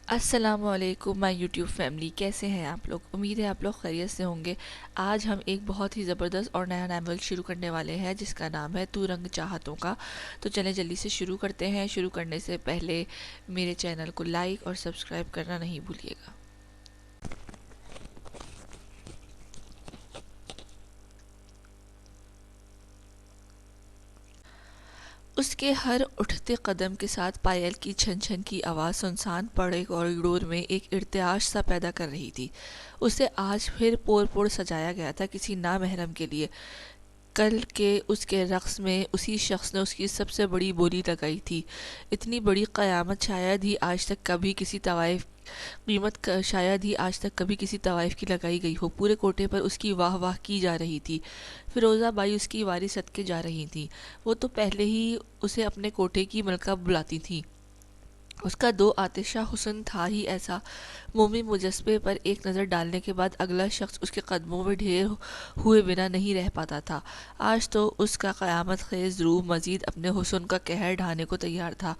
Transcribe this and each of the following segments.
السلام علیکم مائی YouTube family, کیسے ہیں آپ لوگ؟ امید ہے آپ لوگ خیریت سے ہوں گے۔ آج ہم ایک بہت ہی زبردست اور نیا ناول شروع کرنے والے ہیں جس کا نام ہے تو رنگ چاہتوں کا۔ تو چلیں جلدی سے شروع کرتے ہیں۔ شروع کرنے سے پہلے میرے چینل کو لائک اور سبسکرائب کرنا نہیں بھولیے گا۔ اس کے ہر اٹھتے قدم کے ساتھ پائل کی چھن چھن کی آواز سنسان پڑے کوریڈور میں ایک ارتعاش سا پیدا کر رہی تھی۔ اسے آج پھر پور پور سجایا گیا تھا کسی نامحرم کے لیے۔ کل کے اس کے رقص میں اسی شخص نے اس کی سب سے بڑی بولی لگائی تھی۔ اتنی بڑی قیامت شاید ہی آج تک کبھی کسی طوائف شاید ہی آج تک کبھی کسی طوائف کی لگائی گئی ہو۔ پورے کوٹے پر اس کی واہ واہ کی جا رہی تھی۔ فیروزہ بائی اس کی واری صدقے جا رہی تھی۔ وہ تو پہلے ہی اسے اپنے کوٹے کی ملکہ بلاتی تھی۔ اس کا دو آتشہ حسن تھا ہی ایسا۔ مومی مجسمے پر ایک نظر ڈالنے کے بعد اگلا شخص اس کے قدموں میں ڈھیر ہوئے بنا نہیں رہ پاتا تھا۔ آج تو اس کا قیامت خیز روح مزید اپنے حسن کا قہر ڈھانے کو تیار تھا،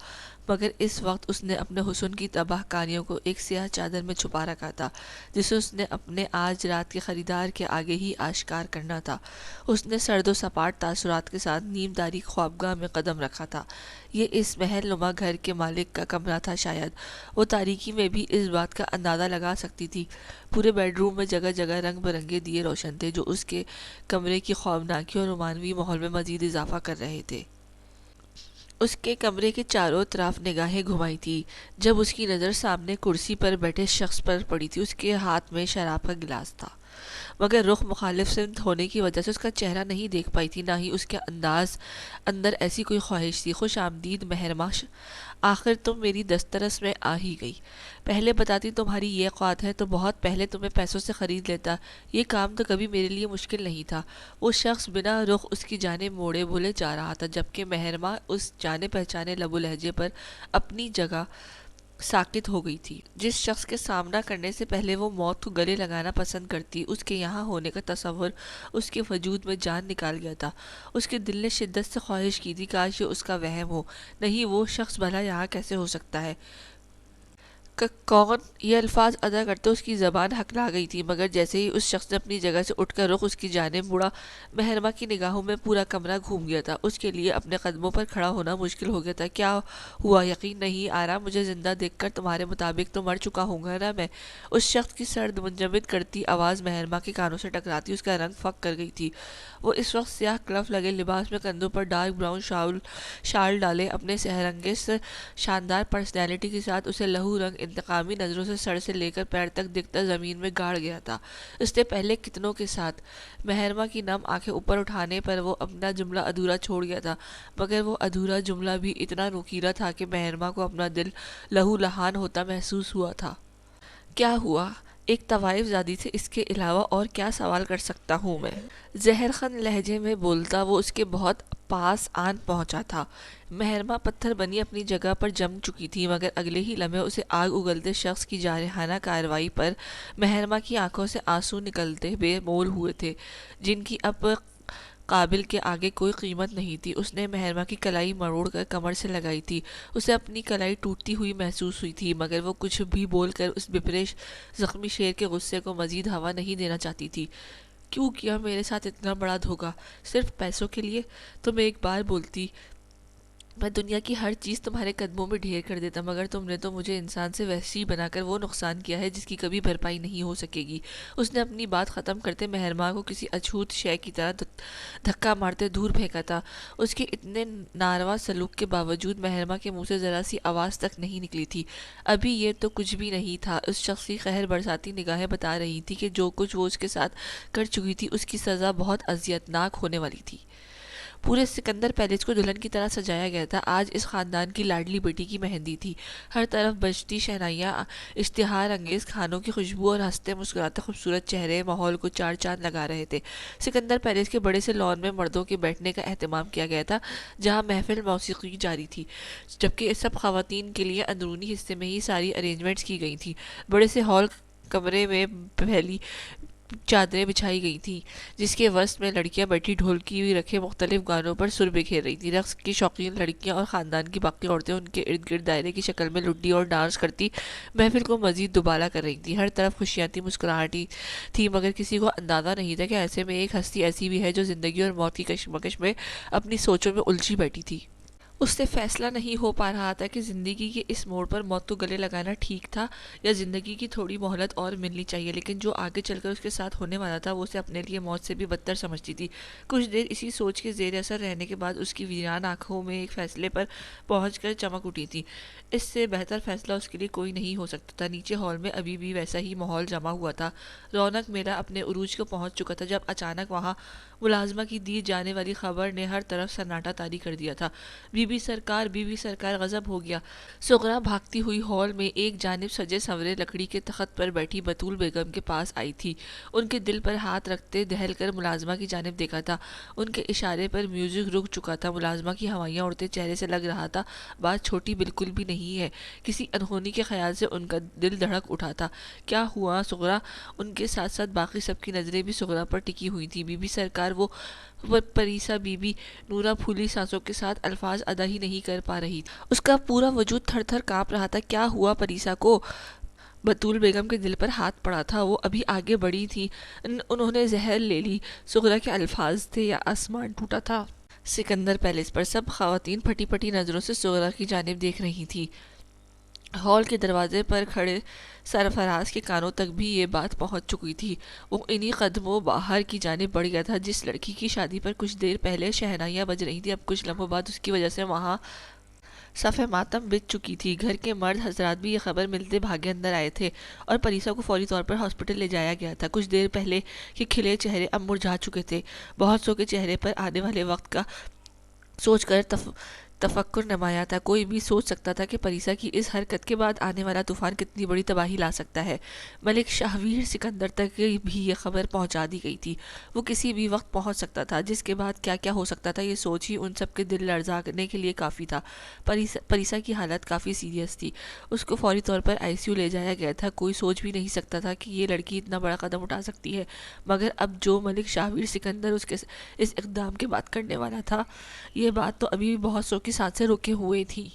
مگر اس وقت اس نے اپنے حسن کی تباہ کاریوں کو ایک سیاہ چادر میں چھپا رکھا تھا جسے اس نے اپنے آج رات کے خریدار کے آگے ہی آشکار کرنا تھا۔ اس نے سرد و سپاٹ تاثرات کے ساتھ نیم داری خوابگاہ میں قدم رکھا تھا۔ یہ اس محل نما گھر کے مالک کا کمرہ تھا شاید۔ وہ تاریکی میں بھی اس بات کا اندازہ لگا سکتی تھی۔ پورے بیڈ روم میں جگہ جگہ رنگ برنگے دیے روشن تھے جو اس کے کمرے کی خوابناکی اور رومانوی ماحول میں مزید اضافہ کر رہے تھے۔ اس کے کمرے کے چاروں طرف نگاہیں گھمائی تھی جب اس کی نظر سامنے کرسی پر بیٹھے شخص پر پڑی تھی۔ اس کے ہاتھ میں شراب کا گلاس تھا، مگر رخ مخالف سمت ہونے کی وجہ سے اس کا چہرہ نہیں دیکھ پائی تھی، نہ ہی اس کے اندر ایسی کوئی خواہش تھی۔ خوش آمدید مہرماں، آخر تم میری دسترس میں آ ہی گئی۔ پہلے بتاتی تمہاری یہ اوقات ہے تو بہت پہلے تمہیں پیسوں سے خرید لیتا۔ یہ کام تو کبھی میرے لیے مشکل نہیں تھا۔ وہ شخص بنا رخ اس کی جانب موڑے بولے جا رہا تھا، جبکہ مہرماں اس جانے پہچانے لب و لہجے پر اپنی جگہ ساکت ہو گئی تھی۔ جس شخص کے سامنا کرنے سے پہلے وہ موت کو گلے لگانا پسند کرتی، اس کے یہاں ہونے کا تصور اس کے وجود میں جان نکال گیا تھا۔ اس کے دل نے شدت سے خواہش کی تھی کاش یہ اس کا وہم ہو، نہیں وہ شخص بھلا یہاں کیسے ہو سکتا ہے؟ کون؟ یہ الفاظ ادا کرتے اس کی زبان ہکلا گئی تھی، مگر جیسے ہی اس شخص نے اپنی جگہ سے اٹھ کر رخ اس کی جانب مڑا، مہرماں کی نگاہوں میں پورا کمرہ گھوم گیا تھا۔ اس کے لیے اپنے قدموں پر کھڑا ہونا مشکل ہو گیا تھا۔ کیا ہوا؟ یقین نہیں آ رہا مجھے زندہ دیکھ کر؟ تمہارے مطابق تو مر چکا ہوں گا نا میں؟ اس شخص کی سرد منجمد کرتی آواز مہرماں کے کانوں سے ٹکراتی اس کا رنگ پھک کر گئی تھی۔ وہ اس وقت سیاہ کلف لگے لباس میں کندھوں پر ڈارک براؤن شال ڈالے اپنے سحرانگیز شاندار پرسنالٹی کے ساتھ اسے لہو رنگ انتقامی نظروں سے سر سے لے کر پیر تک دکھتا زمین میں گاڑ گیا تھا۔ اس نے پہلے کتنوں کے ساتھ مہرماں کی نم آنکھیں اوپر اٹھانے پر وہ اپنا جملہ ادھورا چھوڑ گیا تھا، مگر وہ ادھورا جملہ بھی اتنا نوکیلا تھا کہ مہرماں کو اپنا دل لہو لہان ہوتا محسوس ہوا تھا۔ کیا ہوا؟ ایک طوائف زادی سے اس کے علاوہ اور کیا سوال کر سکتا ہوں میں؟ زہرخند لہجے میں بولتا وہ اس کے بہت پاس آن پہنچا تھا۔ مہرماں پتھر بنی اپنی جگہ پر جم چکی تھی، مگر اگلے ہی لمحے اسے آگ اگلتے شخص کی جارحانہ کارروائی پر مہرماں کی آنکھوں سے آنسو نکلتے بے مول ہوئے تھے، جن کی اب قابل کے آگے کوئی قیمت نہیں تھی۔ اس نے مہرماں کی کلائی مروڑ کر کمر سے لگائی تھی۔ اسے اپنی کلائی ٹوٹتی ہوئی محسوس ہوئی تھی، مگر وہ کچھ بھی بول کر اس بپرے زخمی شیر کے غصے کو مزید ہوا نہیں دینا چاہتی تھی۔ کیوں کیا میرے ساتھ اتنا بڑا دھوکہ؟ صرف پیسوں کے لیے؟ تم ایک بار بولتی میں دنیا کی ہر چیز تمہارے قدموں میں ڈھیر کر دیتا، مگر تم نے تو مجھے انسان سے وحشی بنا کر وہ نقصان کیا ہے جس کی کبھی بھرپائی نہیں ہو سکے گی۔ اس نے اپنی بات ختم کرتے مہرماں کو کسی اچھوت شے کی طرح دھکا مارتے دور پھینکا تھا۔ اس کے اتنے ناروا سلوک کے باوجود مہرماں کے منہ سے ذرا سی آواز تک نہیں نکلی تھی۔ ابھی یہ تو کچھ بھی نہیں تھا۔ اس شخص کی قہر برساتی نگاہیں بتا رہی تھی کہ جو کچھ وہ اس کے ساتھ کر چکی تھی اس کی سزا بہت اذیت ناک ہونے والی تھی۔ پورے سکندر پیلس کو دلہن کی طرح سجایا گیا تھا۔ آج اس خاندان کی لاڈلی بیٹی کی مہندی تھی۔ ہر طرف بجتی شہنائیاں، اشتہار انگیز کھانوں کی خوشبو اور ہنستے مسکراتے خوبصورت چہرے ماحول کو چار چاند لگا رہے تھے۔ سکندر پیلس کے بڑے سے لان میں مردوں کے بیٹھنے کا اہتمام کیا گیا تھا، جہاں محفل موسیقی جاری تھی، جبکہ سب خواتین کے لیے اندرونی حصے میں ہی ساری ارینجمنٹس کی گئی تھیں۔ بڑے سے ہال کمرے میں چادریں بچھائی گئی تھیں، جس کے وسط میں لڑکیاں بیٹھی ڈھولکی بھی رکھے مختلف گانوں پر سر بکھیر رہی تھیں۔ رقص کی شوقین لڑکیاں اور خاندان کی باقی عورتیں ان کے ارد گرد دائرے کی شکل میں لڈی اور ڈانس کرتی محفل کو مزید دوبالا کر رہی تھیں۔ ہر طرف خوشیاں تھیں، مسکراہٹیں تھی، مگر کسی کو اندازہ نہیں تھا کہ ایسے میں ایک ہستی ایسی بھی ہے جو زندگی اور موت کی کشمکش میں اپنی سوچوں میں الجھی بیٹھی تھی۔ اس سے فیصلہ نہیں ہو پا رہا تھا کہ زندگی کے اس موڑ پر موت کو گلے لگانا ٹھیک تھا یا زندگی کی تھوڑی مہلت اور ملنی چاہیے، لیکن جو آگے چل کر اس کے ساتھ ہونے والا تھا وہ اسے اپنے لیے موت سے بھی بدتر سمجھتی تھی۔ کچھ دیر اسی سوچ کے زیر اثر رہنے کے بعد اس کی ویران آنکھوں میں ایک فیصلے پر پہنچ کر چمک اٹھی تھی۔ اس سے بہتر فیصلہ اس کے لیے کوئی نہیں ہو سکتا تھا۔ نیچے ہال میں ابھی بھی ویسا ہی ماحول جمع ہوا تھا۔ رونق میلہ اپنے عروج کو پہنچ چکا تھا جب اچانک وہاں ملازمہ کی دی جانے والی خبر نے ہر طرف سناٹا طاری کر دیا تھا۔ بی بی سرکار غضب ہو گیا۔ سغرا بھاگتی ہوئی ہال میں ایک جانب سجے سنورے لکڑی کے تخت پر بیٹھی بطول بیگم کے پاس آئی تھی۔ ان کے دل پر ہاتھ رکھتے دہل کر ملازمہ کی جانب دیکھا تھا۔ ان کے اشارے پر میوزک رک چکا تھا۔ ملازمہ کی ہوائیاں اڑتے چہرے سے لگ رہا تھا بات چھوٹی بالکل بھی نہیں ہے۔ کسی انہونی کے خیال سے ان کا دل دھڑک اٹھا تھا۔ کیا ہوا سغرا؟ ان کے ساتھ ساتھ باقی سب کی نظریں بھی سغرا پر ٹکی ہوئی تھیں۔ بی بی سرکار وہ پریسا بی بی نورا پھولی سانسوں کے ساتھ الفاظ ادا ہی نہیں کر پا رہی تھی۔ اس کا پورا وجود تھر تھر کانپ رہا تھا۔ کیا ہوا پریسا کو؟ بطول بیگم کے دل پر ہاتھ پڑا تھا۔ وہ ابھی آگے بڑھی تھی۔ انہوں نے زہر لے لی۔ سغرا کے الفاظ تھے یا آسمان ٹوٹا تھا؟ سکندر پیلس پر سب خواتین پھٹی پھٹی نظروں سے سغرا کی جانب دیکھ رہی تھی۔ ہال کے دروازے پر کھڑے سرفراز کے کانوں تک بھی یہ بات پہنچ چکی تھی۔ وہ انہی قدموں باہر کی جانب بڑھ گیا تھا جس لڑکی کی شادی پر کچھ دیر پہلے شہنائیاں بج رہی تھیں۔ اب کچھ لمحوں بعد اس کی وجہ سے وہاں صف ماتم بچ چکی تھی۔ گھر کے مرد حضرات بھی یہ خبر ملتے بھاگے اندر آئے تھے اور پریسا کو فوری طور پر ہاسپٹل لے جایا گیا تھا۔ کچھ دیر پہلے کے کھلے چہرے اب مرجھا چکے تھے۔ بہت سو کے چہرے پر آنے والے وقت کا سوچ کر تفکر نمایاں تھا۔ کوئی بھی سوچ سکتا تھا کہ پریسا کی اس حرکت کے بعد آنے والا طوفان کتنی بڑی تباہی لا سکتا ہے۔ ملک شاہویر سکندر تک بھی یہ خبر پہنچا دی گئی تھی۔ وہ کسی بھی وقت پہنچ سکتا تھا، جس کے بعد کیا کیا ہو سکتا تھا یہ سوچ ہی ان سب کے دل لرزانے کے لیے کافی تھا۔ پریسا کی حالت کافی سیریس تھی۔ اس کو فوری طور پر آئی سی یو لے جایا گیا تھا۔ کوئی سوچ بھی نہیں سکتا تھا کہ یہ لڑکی اتنا بڑا قدم اٹھا سکتی ہے، مگر اب جو ملک شاہویر سکندر اس اقدام کے بعد کرنے والا تھا، یہ بات تو ابھی بھی بہت سو کی ساتھ سے روکے ہوئے تھی۔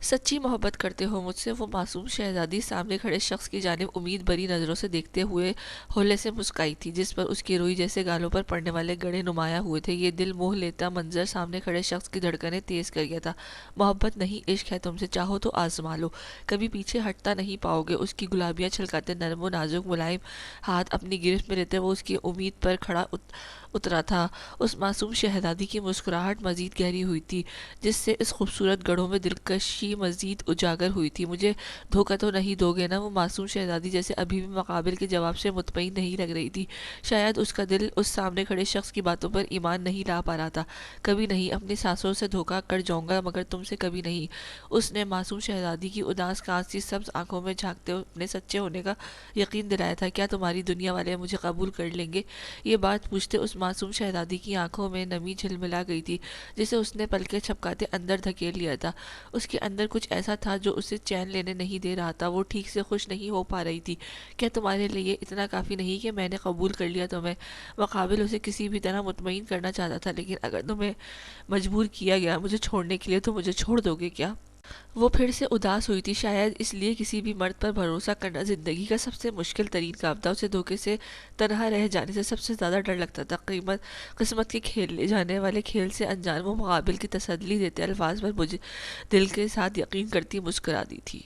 سچی محبت کرتے ہو مجھ سے؟ وہ معصوم شہزادی سامنے کھڑے شخص کی جانب امید بھری نظروں سے دیکھتے ہوئے ہولے سے مسکرائی تھی، جس پر اس کے روئی جیسے گالوں پر پڑنے والے گڑے نمایاں ہوئے تھے۔ یہ دل موہ لیتا منظر سامنے کھڑے شخص کی دھڑکنیں تیز کر گیا تھا۔ محبت نہیں، عشق ہے تم سے، چاہو تو آزما لو، کبھی پیچھے ہٹتا نہیں پاؤ گے۔ اس کی گلابیاں چھلکاتے نرم و نازک ملائم ہاتھ اپنی گرفت میں لیتے وہ اس کی امید پر کھڑا اترا تھا۔ اس معصوم شہزادی کی مسکراہٹ مزید گہری ہوئی تھی، جس سے اس خوبصورت گڑھوں میں دلکشی مزید اجاگر ہوئی تھی۔ مجھے دھوکہ تو نہیں دو گے نا؟ وہ معصوم شہزادی جیسے ابھی بھی مقابل کے جواب سے مطمئن نہیں لگ رہی تھی۔ شاید اس کا دل اس سامنے کھڑے شخص کی باتوں پر ایمان نہیں لا پا رہا تھا۔ کبھی نہیں، اپنی سانسوں سے دھوکہ کر جاؤں گا مگر تم سے کبھی نہیں۔ اس نے معصوم شہزادی کی اداس کانسی سبز آنکھوں میں جھانکتے اپنے سچے ہونے کا یقین دلایا تھا۔ کیا تمہاری دنیا والے مجھے قبول کر لیں گے؟ یہ بات پوچھتے اس معصوم شہزادی کی آنکھوں میں نمی جھلملا گئی تھی، جسے اس نے پلکیں جھپکاتے اندر دھکیل لیا تھا۔ اس کے اندر کچھ ایسا تھا جو اسے چین لینے نہیں دے رہا تھا۔ وہ ٹھیک سے خوش نہیں ہو پا رہی تھی۔ کیا تمہارے لیے اتنا کافی نہیں کہ میں نے قبول کر لیا تمہیں؟ مقابل اسے کسی بھی طرح مطمئن کرنا چاہتا تھا، لیکن اگر تمہیں مجبور کیا گیا مجھے چھوڑنے کے لیے تو مجھے چھوڑ دو گے کیا؟ وہ پھر سے اداس ہوئی تھی۔ شاید اس لیے کسی بھی مرد پر بھروسہ کرنا زندگی کا سب سے مشکل ترین کام تھا۔ اسے دھوکے سے تنہا رہ جانے سے سب سے زیادہ ڈر لگتا تھا۔ قسمت کے کھیلے جانے والے کھیل سے انجان وہ مقابل کی تسلی دیتے الفاظ پر مجھے دل کے ساتھ یقین کرتی مسکرا دی تھی۔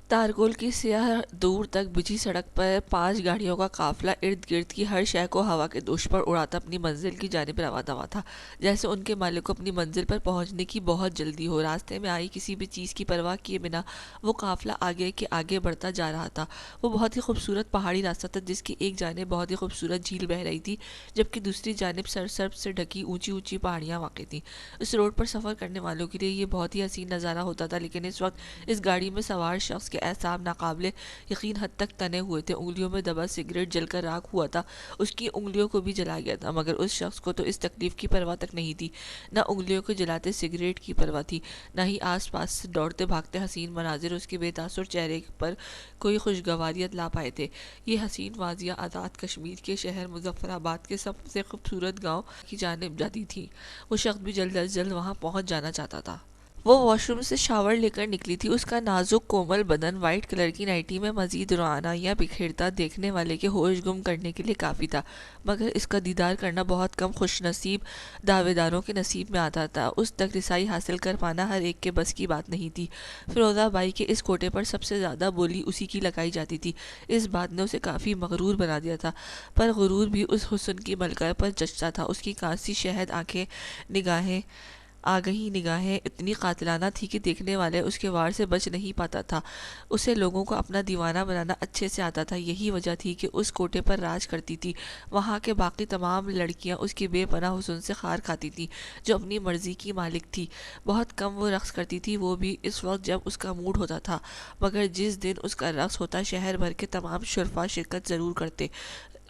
تارگول کی سیاہ دور تک بجھی سڑک پر 5 گاڑیوں کا قافلہ ارد گرد کی ہر شے کو ہوا کے دوش پر اڑاتا اپنی منزل کی جانب روانہ ہوا تھا، جیسے ان کے مالک کو اپنی منزل پر پہنچنے کی بہت جلدی ہو۔ راستے میں آئی کسی بھی چیز کی پرواہ کیے بنا وہ قافلہ آگے کے آگے بڑھتا جا رہا تھا۔ وہ بہت ہی خوبصورت پہاڑی راستہ تھا جس کی ایک جانب بہت ہی خوبصورت جھیل بہہ رہی تھی، جبکہ دوسری جانب سرسبز سے ڈھکی اونچی اونچی پہاڑیاں واقع تھیں۔ اس روڈ پر سفر کرنے والوں کے لیے یہ بہت ہی حسین نظارہ ہوتا تھا، لیکن اس وقت اس گاڑی میں سوار شخص کے اعصاب ناقابل یقین حد تک تنے ہوئے تھے، انگلیوں میں دبا سگریٹ جل کر راکھ ہوا تھا، اس کی انگلیوں کو بھی جلا گیا تھا، مگر اس شخص کو تو اس تکلیف کی پرواہ تک نہیں تھی، نہ انگلیوں کو جلاتے سگریٹ کی پرواہ تھی، نہ ہی آس پاس سے دوڑتے بھاگتے حسین مناظر اس کے بے تاثر چہرے پر کوئی خوشگواریت لا پائے تھے۔ یہ حسین واضح آزاد کشمیر کے شہر مظفر آباد کے سب سے خوبصورت گاؤں کی جانب جاتی تھی۔ وہ شخص بھی جلد از جلد وہاں پہنچ جانا چاہتا تھا۔ وہ واش روم سے شاور لے کر نکلی تھی، اس کا نازک کومل بدن وائٹ کلر کی نائٹی میں مزید روانائیاں بکھیرتا دیکھنے والے کے ہوش گم کرنے کے لیے کافی تھا، مگر اس کا دیدار کرنا بہت کم خوش نصیب دعوے داروں کے نصیب میں آتا تھا، اس تک رسائی حاصل کر پانا ہر ایک کے بس کی بات نہیں تھی۔ فیروزہ بائی کے اس کوٹے پر سب سے زیادہ بولی اسی کی لگائی جاتی تھی، اس بات نے اسے کافی مغرور بنا دیا تھا، پر غرور بھی اس حسن کی ملکہ پر جچتا تھا۔ اس کی کانسی شہد نگاہیں اتنی قاتلانہ تھی کہ دیکھنے والے اس کے وار سے بچ نہیں پاتا تھا۔ اسے لوگوں کو اپنا دیوانہ بنانا اچھے سے آتا تھا، یہی وجہ تھی کہ اس کوٹے پر راج کرتی تھی۔ وہاں کے باقی تمام لڑکیاں اس کے بے پناہ حسن سے خار کھاتی تھیں، جو اپنی مرضی کی مالک تھی۔ بہت کم وہ رقص کرتی تھی، وہ بھی اس وقت جب اس کا موڈ ہوتا تھا، مگر جس دن اس کا رقص ہوتا شہر بھر کے تمام شرفا شرکت ضرور کرتے۔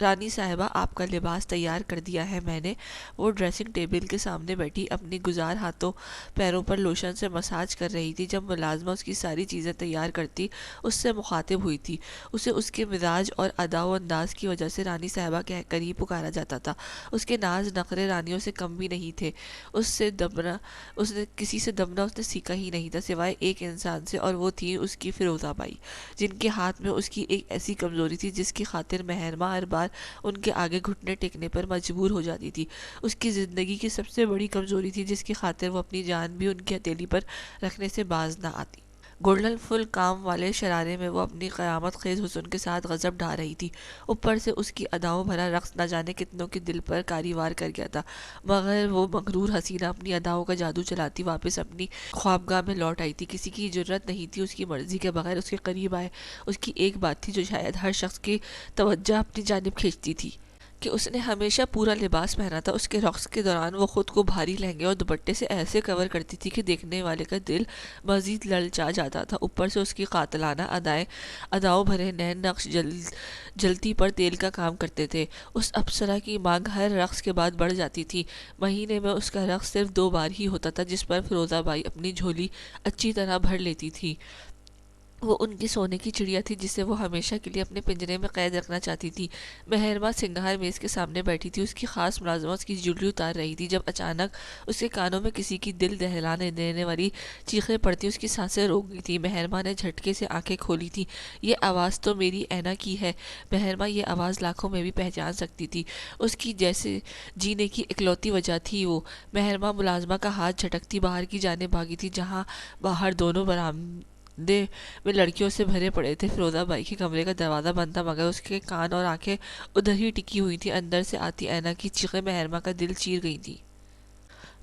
رانی صاحبہ، آپ کا لباس تیار کر دیا ہے میں نے۔ وہ ڈریسنگ ٹیبل کے سامنے بیٹھی اپنی گزار ہاتھوں پیروں پر لوشن سے مساج کر رہی تھی، جب ملازمہ اس کی ساری چیزیں تیار کرتی اس سے مخاطب ہوئی تھی۔ اسے اس کے مزاج اور ادا و انداز کی وجہ سے رانی صاحبہ کہہ کر ہی پکارا جاتا تھا۔ اس کے ناز نخرے رانیوں سے کم بھی نہیں تھے، کسی سے دبنا اس نے سیکھا ہی نہیں تھا سوائے ایک انسان سے، اور وہ تھی اس کی فیروزہ بائی، جن کے ہاتھ میں اس کی ایک ایسی کمزوری تھی جس کی خاطر مہرماں ہر بار ان کے آگے گھٹنے ٹیکنے پر مجبور ہو جاتی تھی۔ اس کی زندگی کی سب سے بڑی کمزوری تھی جس کی خاطر وہ اپنی جان بھی ان کی ہتھیلی پر رکھنے سے باز نہ آتی۔ گولڈن فل کام والے شرارے میں وہ اپنی قیامت خیز حسن کے ساتھ غضب ڈھا رہی تھی، اوپر سے اس کی اداؤں بھرا رقص نہ جانے کتنوں کے دل پر کاری وار کر گیا تھا، مگر وہ مغرور حسینہ اپنی اداؤں کا جادو چلاتی واپس اپنی خوابگاہ میں لوٹ آئی تھی۔ کسی کی جرت نہیں تھی اس کی مرضی کے بغیر اس کے قریب آئے۔ اس کی ایک بات تھی جو شاید ہر شخص کی توجہ اپنی جانب کھینچتی تھی کہ اس نے ہمیشہ پورا لباس پہنا تھا۔ اس کے رقص کے دوران وہ خود کو بھاری لہنگے اور دوپٹے سے ایسے کور کرتی تھی کہ دیکھنے والے کا دل مزید للچا جاتا تھا، اوپر سے اس کی قاتلانہ اداؤں بھرے نین نقش جلتی پر تیل کا کام کرتے تھے۔ اس اپسرا کی مانگ ہر رقص کے بعد بڑھ جاتی تھی۔ مہینے میں اس کا رقص صرف 2 بار ہی ہوتا تھا، جس پر فیروزہ بائی اپنی جھولی اچھی طرح بھر لیتی تھی۔ وہ ان کی سونے کی چڑیا تھی جسے وہ ہمیشہ کے لیے اپنے پنجرے میں قید رکھنا چاہتی تھی۔ مہرماں سنگھار میز کے سامنے بیٹھی تھی، اس کی خاص ملازمہ اس کی جولی اتار رہی تھی، جب اچانک اس کے کانوں میں کسی کی دل دہلانے دینے والی چیخیں پڑتی، اس کی سانسیں روک گئی تھیں۔ مہرماں نے جھٹکے سے آنکھیں کھولی تھیں۔ یہ آواز تو میری اینا کی ہے۔ مہرماں یہ آواز لاکھوں میں بھی پہچان سکتی تھی، اس کی جیسے جینے کی اکلوتی وجہ تھی وہ۔ مہرماں ملازمہ کا ہاتھ جھٹکتی باہر کی جانب بھاگی تھی، جہاں باہر دونوں برآمدے میں لڑکیوں سے بھرے پڑے تھے۔ فیروزہ بائی کے کمرے کا دروازہ بند تھا، مگر اس کے کان اور آنکھیں ادھر ہی ٹکی ہوئی تھیں۔ اندر سے آتی اینا کی چیخیں مہرماں کا دل چیر گئی تھیں۔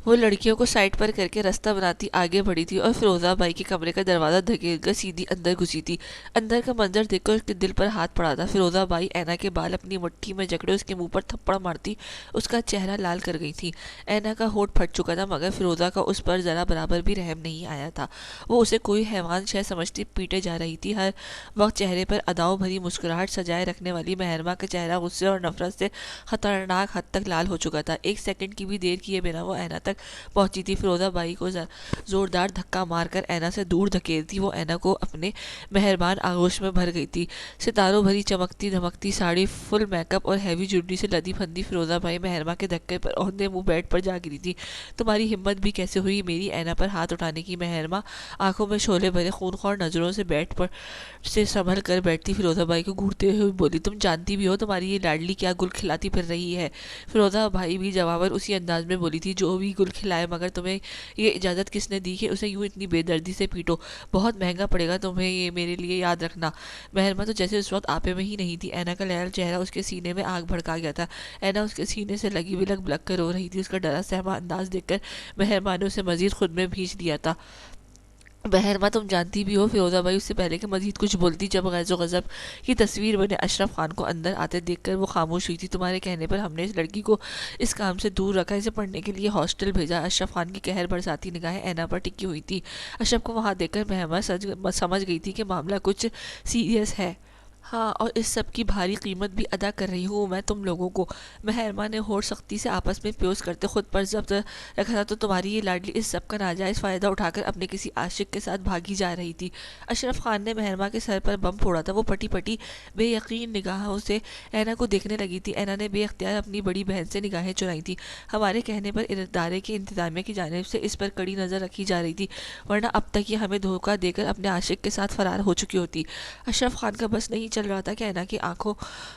وہ لڑکیوں کو سائڈ پر کر کے راستہ بناتی آگے بڑھی تھی اور فیروزہ بائی کے کمرے کا دروازہ دھکیل کر سیدھی اندر گھسی تھی۔ اندر کا منظر دیکھ کر اس کے دل پر ہاتھ پڑا تھا۔ فیروزہ بائی اینا کے بال اپنی مٹھی میں جکڑے اس کے منہ پر تھپڑ مارتی اس کا چہرہ لال کر گئی تھی۔ اینا کا ہونٹ پھٹ چکا تھا، مگر فیروزہ کا اس پر ذرا برابر بھی رحم نہیں آیا تھا۔ وہ اسے کوئی حیوان شے سمجھتی پیٹے جا رہی تھی۔ ہر وقت چہرے پر اداؤں بھری مسکراہٹ سجائے رکھنے والی مہرماں کا چہرہ غصے اور نفرت سے خطرناک حد تک لال ہو چکا تھا۔ ایک سیکنڈ کی بھی دیر کیے بنا وہ اینا تک پہنچی تھی۔ فیروزہ بائی کو زوردار دھکا مار کر اینا سے دور دھکیلتی وہ اینا کو اپنے مہربان آغوش میں بھر گئی تھی۔ ستاروں بھری چمکتی دھمکتی ساڑی، فل میک اپ اور ہیوی جویلری سے لدی پھندی فیروزہ بائی مہربان کے دھکے پر اوندے منہ بیڈ پر جا گری تھی۔ تمہاری ہمت بھی کیسے ہوئی میری اینا پر ہاتھ اٹھانے کی؟ مہربان آنکھوں میں شعلے بھرے خونخوار نظروں سے بیڈ پر سے سنبھل کر بیٹھتی فیروزہ بائی کو گھورتے ہوئے بولی، تم جانتی بھی ہو تمہاری یہ لاڈلی کیا گل کھلاتی پھر رہی ہے؟ فیروزہ بائی بھی جواباً اسی انداز میں بولی تھی، جو بھی گل کھلائے، مگر تمہیں یہ اجازت کس نے دی کہ اسے یوں اتنی بے دردی سے پیٹو؟ بہت مہنگا پڑے گا تمہیں یہ، میرے لیے یاد رکھنا۔ مہربان تو جیسے اس وقت آپے میں ہی نہیں تھی۔ اینا کا لعل چہرہ اس کے سینے میں آگ بھڑکا گیا تھا۔ اینا اس کے سینے سے لگی بلک بلک کر رو رہی تھی۔ اس کا ڈرا سہما انداز دیکھ کر مہربان نے اسے مزید خود میں بھینچ دیا تھا۔ محرمہ تم جانتی بھی ہو فیروزہ بھائی اس سے پہلے کہ مزید کچھ بولتی جب غیظ و غضب کی تصویر بنے اشرف خان کو اندر آتے دیکھ کر وہ خاموش ہوئی تھی. تمہارے کہنے پر ہم نے اس لڑکی کو اس کام سے دور رکھا, اسے پڑھنے کے لیے ہاسٹل بھیجا. اشرف خان کی قہر برساتی نگاہیں اینا پر ٹکی ہوئی تھی. اشرف کو وہاں دیکھ کر محرمہ سمجھ گئی تھی کہ معاملہ کچھ سیریس ہے. ہاں, اور اس سب کی بھاری قیمت بھی ادا کر رہی ہوں میں تم لوگوں کو. محرمہ نے ہور سختی سے آپس میں پیوس کرتے خود پر ضبط رکھا تھا تو تمہاری یہ لاڈلی اس سب کا ناجائز فائدہ اٹھا کر اپنے کسی عاشق کے ساتھ بھاگی جا رہی تھی. اشرف خان نے محرمہ کے سر پر بم پھوڑا تھا. وہ پٹی پٹی بے یقین نگاہوں سے اینا کو دیکھنے لگی تھی. اینا نے بے اختیار اپنی بڑی بہن سے نگاہیں چرائی تھی. ہمارے کہنے پر ادارے کے انتظامیہ کی جانب سے اس پر کڑی نظر رکھی جا رہی تھی, ورنہ اب تک یہ ہمیں دھوکہ دے کر اپنے عاشق کے ساتھ فرار ہو چکی ہوتی. اشرف خان کا بس نہیں چل رہا تھا کہ اینا کی آنکھوں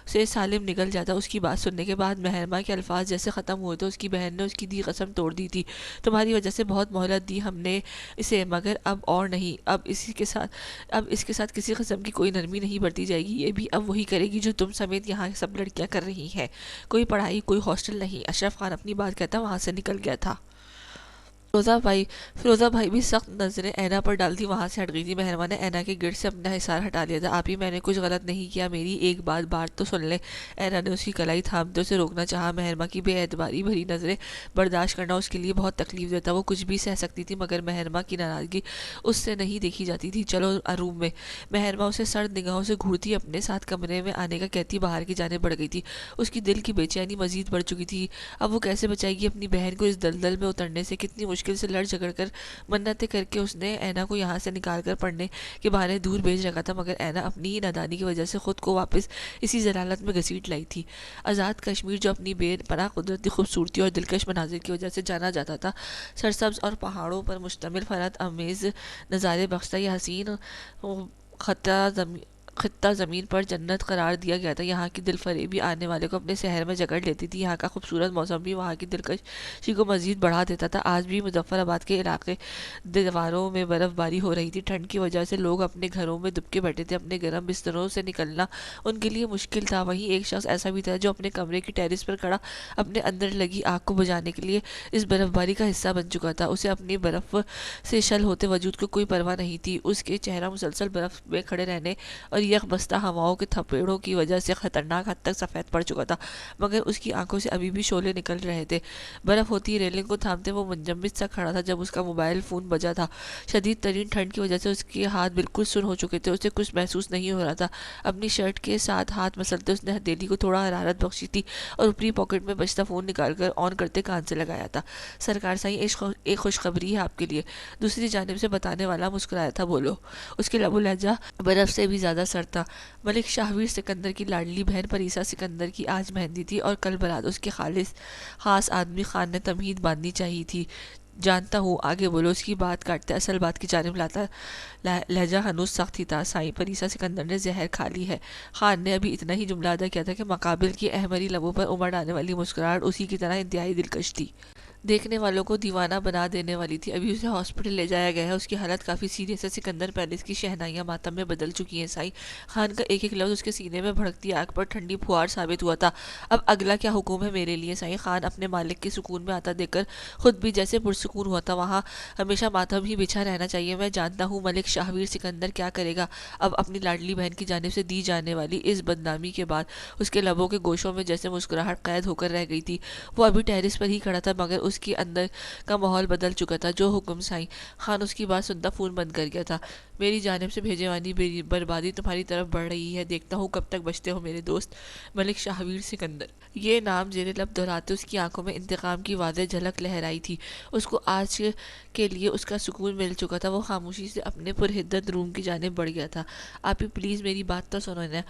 سے سالم نگل جاتا. اس کی بات سننے کے بعد محرمہ کے الفاظ جیسے ختم ہوئے تو اس کی بہن نے اس کی دی قسم توڑ دی تھی. تمہاری وجہ سے بہت مہلت دی ہم نے اسے, مگر اب اور نہیں. اب اس کے ساتھ کسی قسم کی کوئی نرمی نہیں برتی جائے گی. یہ بھی اب وہی کرے گی جو تم سمیت یہاں سب لڑکیاں کر رہی ہیں. کوئی پڑھائی, کوئی ہاسٹل نہیں. اشرف خان اپنی بات کہتا وہاں سے نکل گیا تھا. فیروزہ بھائی بھی سخت نظریں اینا پر ڈالتی وہاں سے ہٹ گئی تھی. محرمہ نے اینا کے گرد سے اپنا حصار ہٹا لیا تھا. آپ ہی, میں نے کچھ غلط نہیں کیا, میری ایک بات تو سن لیں. اینا نے اس کی کلائی تھامتے اسے روکنا چاہا. محرمہ کی بے اعتباری بھری نظریں برداشت کرنا اس کے لیے بہت تکلیف دہ تھا. وہ کچھ بھی سہ سکتی تھی مگر محرمہ کی ناراضگی اس سے نہیں دیکھی جاتی تھی. چلو روم میں. محرمہ اسے سرد نگاہوں سے گھورتی اپنے ساتھ کمرے میں آنے کا کہتی باہر کی جانب بڑھ گئی تھی. اس کی دل کی بے چینی مزید بڑھ چکی تھی. اب وہ کیسے بچائے گی اپنی بہن کو اس دلدل میں اترنے سے. کتنی مشکل سے لڑ جھگڑ کر منتیں کر کے اس نے اینا کو یہاں سے نکال کر پڑھنے کے بہانے دور بھیج رکھا تھا, مگر اینا اپنی ہی نادانی کی وجہ سے خود کو واپس اسی ضلالت میں گھسیٹ لائی تھی. آزاد کشمیر جو اپنی بے پناہ قدرتی خوبصورتی اور دلکش مناظر کی وجہ سے جانا جاتا تھا, سرسبز اور پہاڑوں پر مشتمل فرحت آمیز نظارے بخشتا یہ حسین خطہ زمین پر جنت قرار دیا گیا تھا. یہاں کی دل فریبی آنے والے کو اپنے شہر میں جکڑ لیتی تھی. یہاں کا خوبصورت موسم بھی وہاں کی دلکشی کو مزید بڑھا دیتا تھا. آج بھی مظفر آباد کے علاقے دیواروں میں برف باری ہو رہی تھی. ٹھنڈ کی وجہ سے لوگ اپنے گھروں میں دبکے بیٹھے تھے. اپنے گرم بستروں سے نکلنا ان کے لیے مشکل تھا. وہیں ایک شخص ایسا بھی تھا جو اپنے کمرے کی ٹیرس پر کھڑا اپنے اندر لگی آگ کو بجھانے کے لیے اس برف باری کا حصہ بن چکا تھا. اسے اپنی برف سے شل ہوتے وجود کو کوئی پرواہ نہیں تھی. اس کے چہرہ مسلسل برف میں کھڑے رہنے اور یک بستہ ہواؤں کے تھپیڑوں کی وجہ سے خطرناک حد تک سفید پڑ چکا تھا, مگر اس کی آنکھوں سے ابھی بھی شعلے نکل رہے تھے. برف ہوتی ریلنگ کو تھامتے وہ منجمد سا کھڑا تھا جب اس کا موبائل فون بجا تھا. شدید ترین ٹھنڈ کی وجہ سے اس کے ہاتھ بالکل سن ہو چکے تھے. اسے کچھ محسوس نہیں ہو رہا تھا. اپنی شرٹ کے ساتھ ہاتھ مسلتے اس نے ہتھیلی کو تھوڑا حرارت بخشی تھی اور اوپری پاکٹ میں بچتا فون نکال کر آن کرتے کان سے لگایا تھا. سرکار سائیں, ایک خوشخبری ہے آپ کے لیے. دوسری جانب سے بتانے والا مسکرایا تھا. بولو. اس کے لب و لہجہ برف سے بھی زیادہ سرد تھا. ملک شاہویر سکندر کی لاڈلی بہن پریسا سکندر کی آج مہندی تھی اور کل برات اس کے خاص آدمی خان نے تمہید باندھنی چاہیے تھی. جانتا ہوں, آگے بولو. اس کی بات کاٹتے اصل بات کی جانب لاتا لہجہ ہنوز سخت ہی تھا. سائیں, پریسا سکندر نے زہر کھا لی ہے. خان نے ابھی اتنا ہی جملہ ادا کیا تھا کہ مقابل کی احمری لبوں پر امڑ آنے والی مسکراہٹ اسی کی طرح انتہائی دلکش تھی, دیکھنے والوں کو دیوانہ بنا دینے والی تھی. ابھی اسے ہاسپٹل لے جایا گیا ہے. اس کی حالت کافی سیریس ہے. سکندر پیلس کی شہنائیاں ماتم میں بدل چکی ہیں. سائیں خان کا ایک ایک لفظ اس کے سینے میں بھڑکتی آگ پر ٹھنڈی پھوار ثابت ہوا تھا. اب اگلا کیا حکم ہے میرے لیے؟ سائیں خان اپنے مالک کے سکون میں آتا دیکھ کر خود بھی جیسے پرسکون ہوا تھا. وہاں ہمیشہ ماتم ہی بچھا رہنا چاہیے. میں جانتا ہوں ملک شاہویر سکندر کیا کرے گا. اب اپنی لاڈلی بہن کی جانب سے دی جانے والی اس بدنامی کے بعد اس کے لبوں کے گوشوں میں جیسے مسکراہٹ قید ہو کر رہ گئی تھی. وہ ابھی ٹیرس پر ہی کھڑا تھا مگر اس کے اندر کا ماحول بدل چکا تھا. جو حکم سائیں خان. اس کی بات سنتا فون بند کر گیا تھا. میری جانب سے بھیجے وانی بربادی تمہاری طرف بڑھ رہی ہے. دیکھتا ہوں کب تک بچتے ہو میرے دوست ملک شاہویر سکندر. یہ نام زیر لب دہراتے اس کی آنکھوں میں انتقام کی واضح جھلک لہرائی تھی. اس کو آج کے لیے اس کا سکون مل چکا تھا. وہ خاموشی سے اپنے پرحدت روم کی جانب بڑھ گیا تھا. آپ ہی پلیز میری بات تو سنو نا.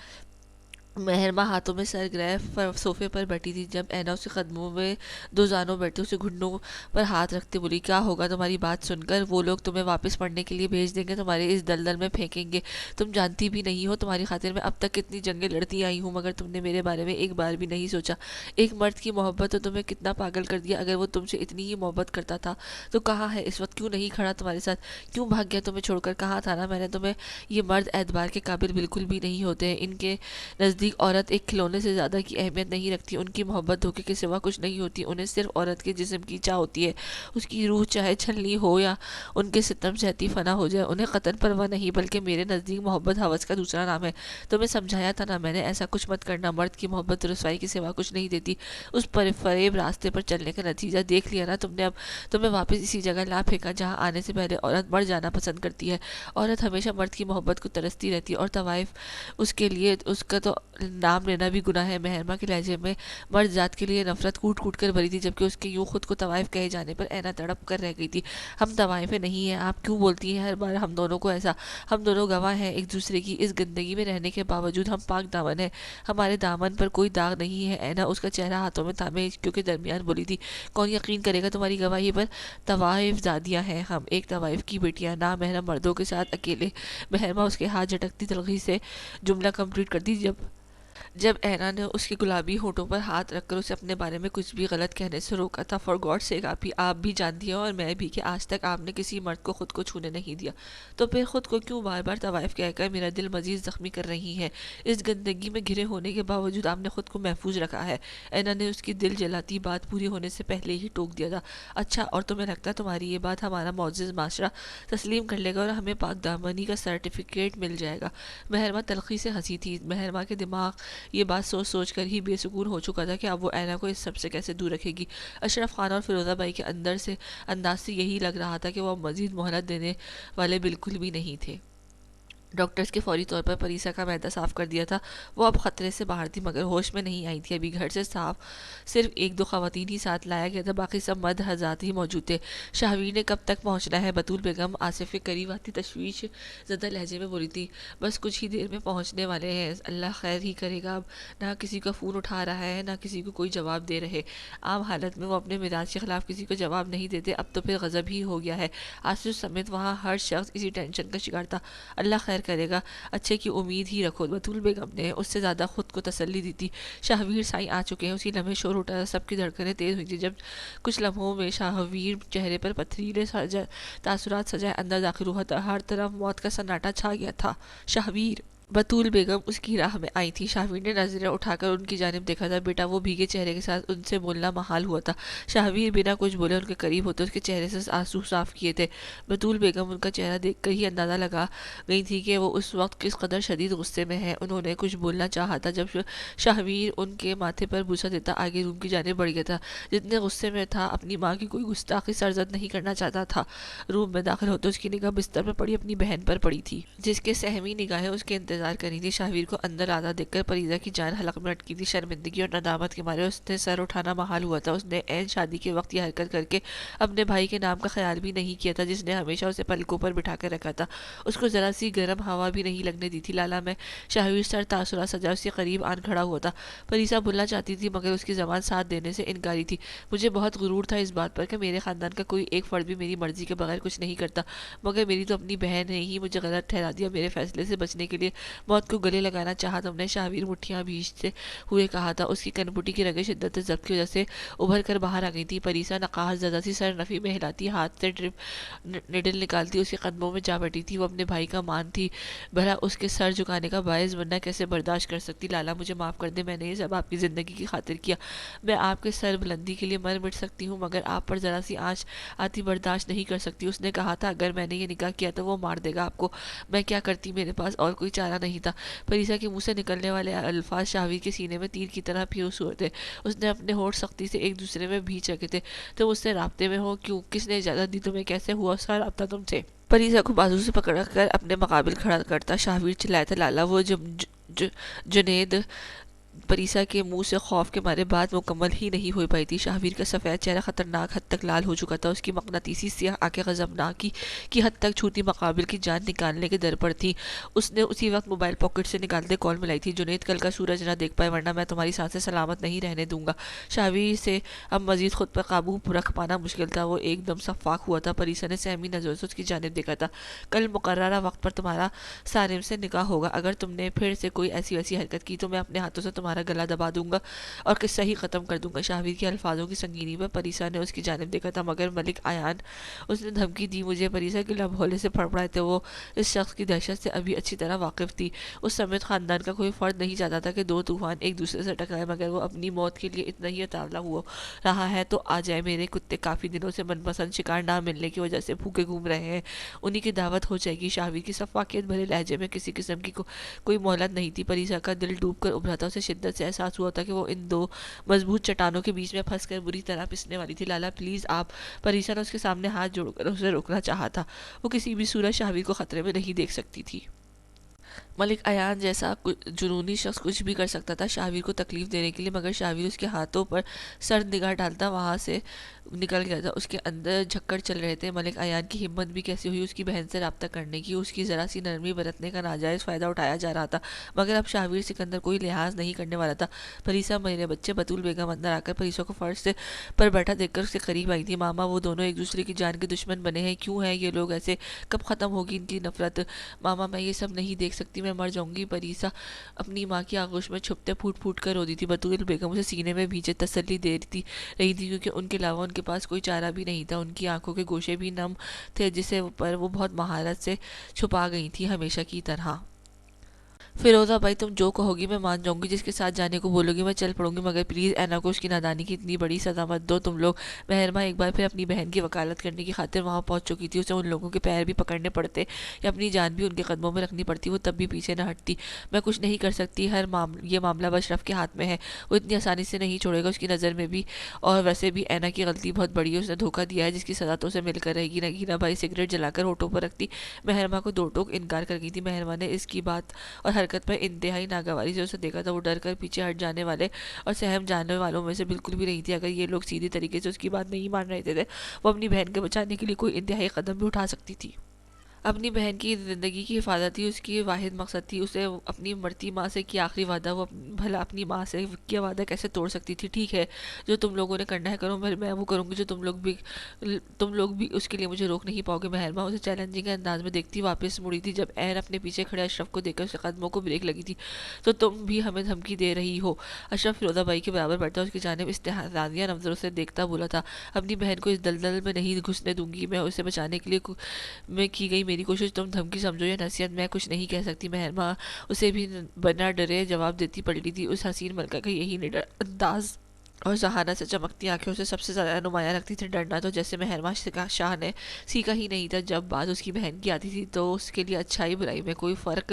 محرمہ ہاتھوں میں سر گرے صوفے پر بیٹھی تھی. جب اینا اس کے قدموں میں دو زانوں بیٹھے اسے گھٹنوں پر ہاتھ رکھتے بولی, کیا ہوگا تمہاری بات سن کر؟ وہ لوگ تمہیں واپس پڑھنے کے لیے بھیج دیں گے, تمہارے اس دلدل میں پھینکیں گے. تم جانتی بھی نہیں ہو تمہاری خاطر میں اب تک کتنی جنگیں لڑتی آئی ہوں, مگر تم نے میرے بارے میں ایک بار بھی نہیں سوچا. ایک مرد کی محبت تو تمہیں کتنا پاگل کر دیا. اگر وہ تم سے اتنی ہی محبت کرتا تھا تو کہاں ہے اس وقت؟ کیوں نہیں کھڑا تمہارے ساتھ؟ کیوں بھاگ گیا تمہیں چھوڑ کر؟ کہا تھا نا میں نے تمہیں یہ مرد اعتبار کے قابل بالکل بھی نہیں ہوتے ہیں. ان کے نزدیک نزدیک عورت ایک کھلونے سے زیادہ کی اہمیت نہیں رکھتی، ان کی محبت دھوکے کے سوا کچھ نہیں ہوتی، انہیں صرف عورت کے جسم کی چاہ ہوتی ہے، اس کی روح چاہے چھلنی ہو یا ان کے ستم سہتی فنا ہو جائے، انہیں قطن پرواہ نہیں، بلکہ میرے نزدیک محبت ہوس کا دوسرا نام ہے۔ تمہیں سمجھایا تھا نا میں نے، ایسا کچھ مت کرنا، مرد کی محبت رسوائی کے سوا کچھ نہیں دیتی، اس فریب راستے پر چلنے کا نتیجہ دیکھ لیا نا تم نے، اب تمہیں واپس اسی جگہ لا پھینکا جہاں آنے سے پہلے عورت مر جانا پسند کرتی ہے۔ عورت ہمیشہ مرد کی محبت کو ترستی رہتی ہے، اور طوائف اس کے لیے اس کا تو نام لینا بھی گناہ ہے۔ مہرماں کے لہجے میں مرد ذات کے لیے نفرت کوٹ کوٹ کر بھری تھی، جبکہ اس کے یوں خود کو طوائف کہے جانے پر اینا تڑپ کر رہ گئی تھی۔ ہم طوائفیں نہیں ہیں، آپ کیوں بولتی ہیں ہر بار ہم دونوں کو ایسا؟ ہم دونوں گواہ ہیں ایک دوسرے کی، اس گندگی میں رہنے کے باوجود ہم پاک دامن ہیں، ہمارے دامن پر کوئی داغ نہیں ہے۔ اینا اس کا چہرہ ہاتھوں میں تھامے کیونکہ درمیان بولی تھی، کون یقین کرے گا تمہاری گواہی پر؟ طوائف زادیاں ہیں ہم، ایک طوائف کی بیٹیاں، نامحرم مردوں کے ساتھ اکیلے۔ مہرماں اس کے ہاتھ جھٹکتی تلخی سے جملہ کمپلیٹ کرتی، جب اینا نے اس کے گلابی ہونٹوں پر ہاتھ رکھ کر اسے اپنے بارے میں کچھ بھی غلط کہنے سے روکا تھا۔ فار گاڈ سیک، آپ بھی جانتی ہیں اور میں بھی کہ آج تک آپ نے کسی مرد کو خود کو چھونے نہیں دیا، تو پھر خود کو کیوں بار بار طوائف کہہ کر میرا دل مزید زخمی کر رہی ہیں؟ اس گندگی میں گھرے ہونے کے باوجود آپ نے خود کو محفوظ رکھا ہے۔ اینا نے اس کی دل جلاتی بات پوری ہونے سے پہلے ہی ٹوک دیا تھا۔ اچھا، اور تمہیں لگتا ہے تمہاری یہ بات ہمارا معزز معاشرہ تسلیم کر لے گا اور ہمیں پاک دامنی کا سرٹیفکیٹ مل جائے گا؟ مہرماں تلخی سے ہنسی تھی۔ مہرماں کے دماغ یہ بات سوچ سوچ کر ہی بے سکون ہو چکا تھا کہ اب وہ اینا کو اس سب سے کیسے دور رکھے گی۔ اشرف خان اور فیروزہ بائی کے انداز سے یہی لگ رہا تھا کہ وہ اب مزید مہلت دینے والے بالکل بھی نہیں تھے۔ ڈاکٹرز کے فوری طور پر پریسا کا معدہ صاف کر دیا تھا، وہ اب خطرے سے باہر تھی مگر ہوش میں نہیں آئی تھی۔ ابھی گھر سے صرف ایک دو خواتین ہی ساتھ لایا گیا تھا، باقی سب مرد حضرات ہی موجود تھے۔ شاہویر نے کب تک پہنچنا ہے؟ بطول بیگم آصف کے قریب آتی تشویش زدہ لہجے میں بولی تھی، بس کچھ ہی دیر میں پہنچنے والے ہیں، اللہ خیر ہی کرے گا۔ اب نہ کسی کا فون اٹھا رہا ہے، نہ کسی کو کوئی جواب دے رہے۔ عام حالت میں وہ اپنے مزاج کے خلاف کسی کو جواب نہیں دیتے، اب تو پھر غضب ہی ہو گیا ہے۔ آصف سمیت وہاں ہر شخص اسی ٹینشن کا شکار تھا۔ اللہ خیر کرے گا، اچھے کی امید ہی رکھو، بطول بیگم نے اس سے زیادہ خود کو تسلی دی تھی۔ شاہویر سائیں آ چکے ہیں، اسی لمحے شور اٹھا، سب کی دھڑکنیں تیز ہوئی تھی۔ جب کچھ لمحوں میں شاہویر چہرے پر پتھریلے تاثرات سجائے اندر داخل ہوا تھا، ہر طرف موت کا سناٹا چھا گیا تھا۔ شاہویر! بطول بیگم اس کی راہ میں آئی تھی۔ شاہویر نے نظریں اٹھا کر ان کی جانب دیکھا تھا، بیٹا وہ بھیگے چہرے کے ساتھ ان سے بولنا محال ہوا تھا۔ شاہویر بنا کچھ بولے ان کے قریب ہوتے اس کے چہرے سے آنسو صاف کیے تھے۔ بطول بیگم ان کا چہرہ دیکھ کر ہی اندازہ لگا گئی تھی کہ وہ اس وقت کس قدر شدید غصے میں ہے۔ انہوں نے کچھ بولنا چاہا تھا جب شاہویر ان کے ماتھے پر بوسہ دیتا آگے روم کی جانب بڑھ گیا تھا۔ جتنے غصے میں تھا اپنی ماں کی کوئی گستاخی سرزد نہیں کرنا چاہتا تھا۔ روم میں داخل ہوتے اس کی نگاہ بستر پر پڑی اپنی بہن پر پڑی تھی، جس کے سہمی نگاہیں اس کے انتظار کر رہی تھی۔ شاہویر کو اندر آتا دیکھ کر پریزا کی جان حلق میں اٹکی تھی۔ شرمندگی اور ندامت کے مارے اس نے سر اٹھانا محال ہوا تھا۔ اس نے عین شادی کے وقت یہ حرکت کر کے اپنے بھائی کے نام کا خیال بھی نہیں کیا تھا، جس نے ہمیشہ اسے پلکوں پر بٹھا کر رکھا تھا۔ اس کو ذرا سی گرم ہوا بھی نہیں لگنے دی تھی۔ لالا میں شاہویر سر تاثرات سجا اس کے قریب آن کھڑا ہوا تھا۔ پریسا بولنا چاہتی تھی مگر اس کی زبان ساتھ دینے سے انکاری تھی۔ مجھے بہت غرور تھا اس بات پر کہ میرے خاندان کا کوئی ایک فرد بھی میری مرضی کے بغیر کچھ نہیں کرتا، مگر میری تو اپنی بہن نے ہی مجھے غلط ٹھہرا دیا۔ میرے فیصلے سے بچنے کے لیے موت کو گلے لگانا چاہا تم نے؟ شاہویر مٹھیاں بھیجتے ہوئے کہا تھا۔ اس کی کنپٹی کی رگیں شدت ضبط کی وجہ سے ابھر کر باہر آ گئی تھی۔ پریسا نقاہت زدہ سی سر نفی میں ہلاتی، ہاتھ سے نڈل نکالتی اس کے قدموں میں جا بیٹھی تھی۔ وہ اپنے بھائی کا مان تھی، بھلا اس کے سر جھکانے کا باعث بننا کیسے برداشت کر سکتی؟ لالا مجھے معاف کر دے، میں نے یہ سب آپ کی زندگی کی خاطر کیا۔ میں آپ کے سر بلندی کے لیے مر مٹ سکتی ہوں مگر آپ پر ذرا سی آنچ آتی برداشت نہیں کر سکتی۔ اس نے کہا تھا اگر میں نے یہ نکاح کیا تو وہ مار دے گا آپ کو، میں کیا کرتی؟ میرے پاس اور کوئی چارہ نہیں تھا۔ پریسا کے منہ سے نکلنے والے الفاظ شاہویر کے سینے میں تیر کی طرح پیوس ہوئے تھے۔ اس نے اپنے ہونٹ سختی سے ایک دوسرے میں بھیج رکھے تھے۔ تم اس سے رابطے میں ہو؟ کیوں؟ کس نے اجازت دی تمہیں؟ کیسے ہوا اس کا رابطہ تم سے؟ پریسا کو بازو سے پکڑ کر اپنے مقابل کھڑا کرتا شاہویر چلایا تھا، لالا وہ جنید! پریسا کے منہ سے خوف کے مارے بات مکمل ہی نہیں ہو پائی تھی۔ شاہویر کا سفید چہرہ خطرناک حد تک لال ہو چکا تھا، اس کی مقناطیسی سیاہ آنکھیں غضبناکی کی حد تک چھوٹی مقابل کی جان نکالنے کے در پر تھی۔ اس نے اسی وقت موبائل پاکٹ سے نکالتے کال ملائی تھی، جنید کل کا سورج نہ دیکھ پائے ورنہ میں تمہاری سانسیں سلامت نہیں رہنے دوں گا۔ شاہویر سے اب مزید خود پر قابو رکھ پانا مشکل تھا، وہ ایک دم صفاق ہوا تھا۔ پریسا نے سہمی نظروں سے اس کی جانب دیکھا تھا، کل مقررہ وقت پر تمہارا سارم سے نکاح ہوگا، اگر تم نے پھر سے کوئی ایسی ویسی حرکت کی تو میں اپنے ہاتھوں سے تمہارے تمہارا گلا دبا دوں گا اور قصہ ہی ختم کر دوں گا۔ شاہویر کے الفاظوں کی سنگینی پر پریسا نے اس کی جانب دیکھا تھا، مگر ملک ایان اس نے دھمکی دی مجھے۔ پریسا کے لب ہولے سے پھڑپڑائے تھے، وہ اس شخص کی دہشت سے ابھی اچھی طرح واقف تھی۔ اس سمیت خاندان کا کوئی فرد نہیں چاہتا تھا کہ دو طوفان ایک دوسرے سے ٹکرائے، مگر وہ اپنی موت کے لیے اتنا ہی اتاولا ہوا رہا ہے تو آ جائے۔ میرے کتے کافی دنوں سے من پسند شکار نہ ملنے کی وجہ سے بھوکے گھوم رہے ہیں، انہی کی دعوت ہو جائے گی۔ شاہویر کی شفقت بھرے لہجے میں کسی قسم کی کوئی مہلت نہیں تھی۔ پریسا کا دل ڈوب کر ابھرا تھا، اسے شدت سے احساس ہوا تھا کہ وہ ان دو مضبوط چٹانوں کے بیچ میں پھنس کر بری طرح پسنے والی تھی۔ لالا پلیز آپ، پریسا نے اس کے سامنے ہاتھ جوڑ کر اسے روکنا چاہا تھا، وہ کسی بھی صورت شاہویر کو خطرے میں نہیں دیکھ سکتی تھی۔ ملک ایان جیسا جنونی شخص کچھ بھی کر سکتا تھا شاہویر کو تکلیف دینے کے لیے، مگر شاہویر اس کے ہاتھوں پر سرد نگاہ ڈالتا وہاں سے نکل گیا تھا۔ اس کے اندر جھکڑ چل رہے تھے۔ ملک ایان کی ہمت بھی کیسی ہوئی اس کی بہن سے رابطہ کرنے کی، اس کی ذرا سی نرمی برتنے کا ناجائز فائدہ اٹھایا جا رہا تھا، مگر اب شاہویر سکندر کوئی لحاظ نہیں کرنے والا تھا۔ پریسا میرے بچے، بطول بیگم اندر آ کر پریسا کو فرش سے پر بیٹھا دیکھ کر اس کے قریب آئی تھی۔ ماما وہ دونوں ایک دوسرے کی جان کے دشمن بنے ہیں، کیوں ہیں یہ لوگ ایسے، کب ختم ہوگی ان کی نفرت؟ ماما میں یہ سب نہیں دیکھ سکتی، میں مر جاؤں گی۔ پریسا اپنی ماں کی آغوش میں چھپتے پھوٹ پھوٹ کر روتی تھی۔ بطول بیگم اسے سینے میں بھیجے تسلی دے رہی تھی، کیونکہ ان کے علاوہ ان کے پاس کوئی چارہ بھی نہیں تھا۔ ان کی آنکھوں کے گوشے بھی نم تھے، جسے پر وہ بہت مہارت سے چھپا گئی تھی، ہمیشہ کی طرح۔ فیروزہ بھائی تم جو کہو گی میں مان جاؤں گی، جس کے ساتھ جانے کو بولو گی میں چل پڑوں گی، مگر پلیز اینا کو اس کی نادانی کی اتنی بڑی سزا مت دو تم لوگ۔ مہرماں ایک بار پھر اپنی بہن کی وکالت کرنے کی خاطر وہاں پہنچ چکی تھی، اسے ان لوگوں کے پیر بھی پکڑنے پڑتے یا اپنی جان بھی ان کے قدموں میں رکھنی پڑتی، وہ تب بھی پیچھے نہ ہٹتی۔ میں کچھ نہیں کر سکتی، یہ معاملہ اشرف کے ہاتھ میں ہے، وہ اتنی آسانی سے نہیں چھوڑے گا، اس کی نظر میں بھی، اور ویسے بھی اینا کی غلطی بہت بڑی ہے، اس نے دھوکہ دیا ہے جس کی سزا تو اسے مل کر رہے گی۔ نگینہ بھائی سگریٹ جلا کر ہونٹوں پر رکھتی مہرماں کو دو ٹوک انکار کر گئی تھی۔ مہرماں نے اس کی بات اور حرکت پر انتہائی ناگواری سے اسے دیکھا تھا، وہ ڈر کر پیچھے ہٹ جانے والے اور سہم جانے والوں میں سے بالکل بھی نہیں تھی۔ اگر یہ لوگ سیدھی طریقے سے اس کی بات نہیں مان رہے تھے، وہ اپنی بہن کے بچانے کے لیے کوئی انتہائی قدم بھی اٹھا سکتی تھی۔ اپنی بہن کی زندگی کی حفاظت ہی اس کی واحد مقصد تھی، اسے اپنی مرتی ماں سے کیا آخری وعدہ، وہ بھلا اپنی ماں سے کیا وعدہ کیسے توڑ سکتی تھی؟ ٹھیک ہے، جو تم لوگوں نے کرنا ہے کرو، میں وہ کروں گی جو تم لوگ بھی اس کے لیے مجھے روک نہیں پاؤ گے۔ مہرباں اسے چیلنجنگ انداز میں دیکھتی واپس مڑی تھی، جب عین اپنے پیچھے کھڑے اشرف کو دیکھ کر اسے قدموں کو بریک لگی تھی۔ تو تم بھی ہمیں دھمکی دے رہی ہو؟ اشرف فیروزہ بائی کے برابر بیٹھا اس کی جانب استحزائیہ نظروں سے دیکھتا بولا تھا، اپنی بہن کو اس دلدل میں نہیں گھسنے دوں گی، میں اسے بچانے کے لیے میں کی گئی میری کوشش تم دھمکی سمجھو یا نصیحت، میں کچھ نہیں کہہ سکتی۔ مہرباں اسے بھی بنا ڈرے جواب دیتی پلٹی تھی، اس حسین ملکہ کا یہی نڈر انداز اور ذہانت سے چمکتی آنکھیں اسے سب سے زیادہ نمایاں لگتی تھی۔ ڈرنا تو جیسے مہرماں شاہ نے سیکھا ہی نہیں تھا، جب بات اس کی بہن کی آتی تھی تو اس کے لیے اچھائی برائی میں کوئی فرق